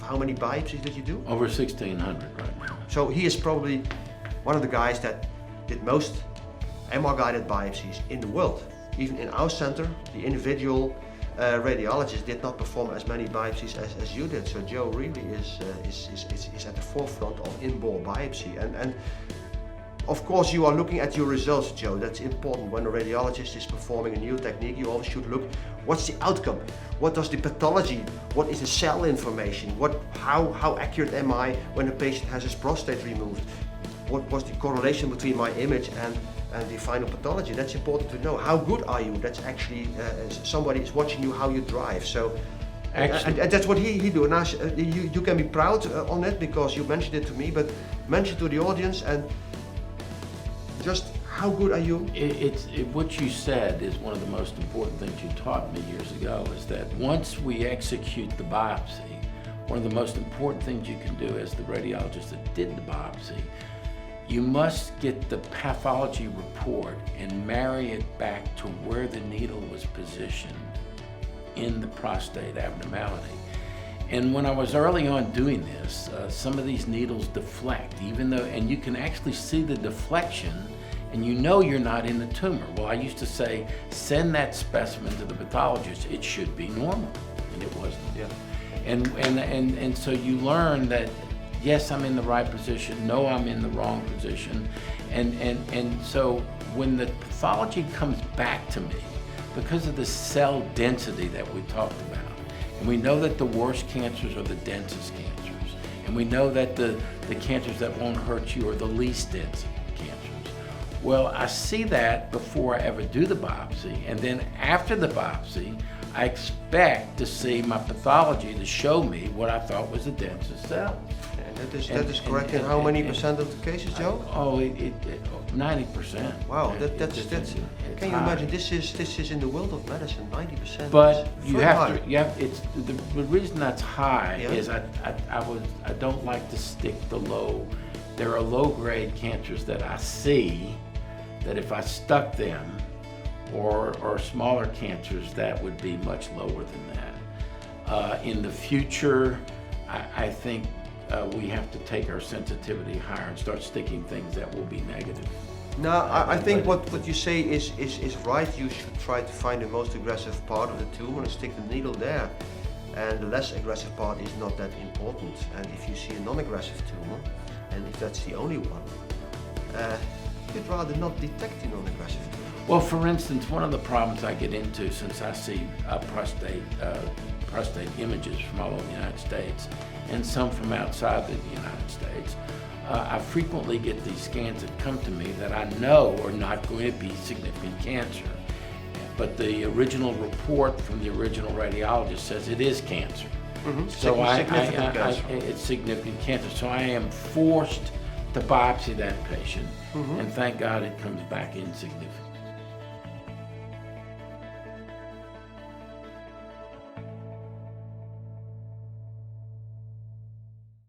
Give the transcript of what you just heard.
how many biopsies did you do? Over 1,600 right now. So he is probably one of the guys that did most MR-guided biopsies in the world. Even in our center, the individual radiologist did not perform as many biopsies as you did. So Joe really is at the forefront of in-bore biopsy. And of course you are looking at your results, Joe. That's important. When a radiologist is performing a new technique, you always should look, what's the outcome? What does the pathology, what is the cell information? How accurate am I when a patient has his prostate removed? What was the correlation between my image and the final pathology? That's important to know. How good are you? That's actually, somebody is watching you how you drive. So, and that's what he do. Now, you can be proud on it because you mentioned it to me, but mention to the audience and just how good are you? What you said is one of the most important things you taught me years ago, is that once we execute the biopsy, one of the most important things you can do as the radiologist that did the biopsy, you must get the pathology report and marry it back to where the needle was positioned in the prostate abnormality. And when I was early on doing this, some of these needles deflect, even though, and you can actually see the deflection, and you know you're not in the tumor. Well, I used to say, send that specimen to the pathologist. It should be normal, and it wasn't. Yeah. And so you learn that, yes, I'm in the right position, no, I'm in the wrong position. And so when the pathology comes back to me, because of the cell density that we talked about, and we know that the worst cancers are the densest cancers, and we know that the cancers that won't hurt you are the least dense cancers. Well, I see that before I ever do the biopsy, and then after the biopsy, I expect to see my pathology to show me what I thought was the densest cell. That is correct. In how many percent of the cases, Joe? 90%. Wow, that's can you imagine? This is in the world of medicine, 90%. But you have to. It's the reason that's high is I don't like to stick the low. There are low-grade cancers that I see that if I stuck them, or smaller cancers, that would be much lower than that. In the future, I think. We have to take our sensitivity higher and start sticking things that will be negative. No, I think what you say is right. You should try to find the most aggressive part of the tumor and stick the needle there. And the less aggressive part is not that important. And if you see a non-aggressive tumor, and if that's the only one, you'd rather not detect the non-aggressive tumor. Well, for instance, one of the problems I get into, since I see prostate images from all over the United States and some from outside the United States, I frequently get these scans that come to me that I know are not going to be significant cancer. But the original report from the original radiologist says it is cancer. Mm-hmm. So cancer. it's significant cancer. So I am forced to biopsy that patient, and thank God it comes back insignificant.